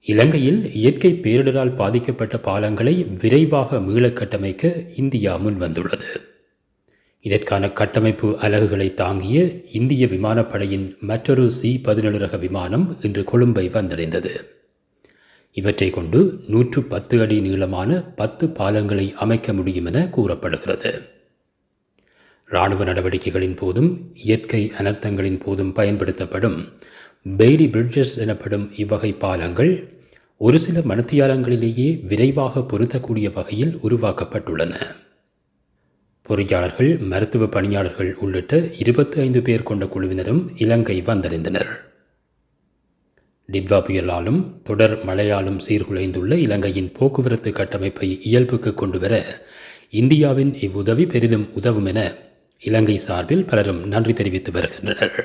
இலங்கையில் இயற்கை பேரிடரால் பாதிக்கப்பட்ட பாலங்களை விரைவாக மீளக் கட்டமைக்க இந்தியா முன்வந்துள்ளது. இதற்கான கட்டமைப்பு அலகுகளை தாங்கிய இந்திய விமானப்படையின் மற்றொரு C-17 ரக விமானம் இன்று கொழும்பை வந்தடைந்தது. இவற்றை கொண்டு 110 அடி நீளமான 10 பாலங்களை அமைக்க முடியும் என கூறப்படுகிறது. இராணுவ நடவடிக்கைகளின் போதும் இயற்கை அனர்த்தங்களின் போதும் பயன்படுத்தப்படும் பெய்லி பிரிட்ஜஸ் எனப்படும் இவ்வகை பாலங்கள் ஒரு சில மணித்தியாலங்களிலேயே விரைவாக பொருத்தக்கூடிய வகையில் உருவாக்கப்பட்டுள்ளன. பொறியாளர்கள், மருத்துவ பணியாளர்கள் உள்ளிட்ட 25 பேர் கொண்ட குழுவினரும் இலங்கை வந்தடைந்தனர். டிட்வா புயலாலும் தொடர் மழையாலும் சீர்குலைந்துள்ள இலங்கையின் போக்குவரத்து கட்டமைப்பை இயல்புக்கு கொண்டுவர இந்தியாவின் இவ்வுதவி பெரிதும் உதவும் என இலங்கை சார்பில் பலரும் நன்றி தெரிவித்து வருகின்றனர்.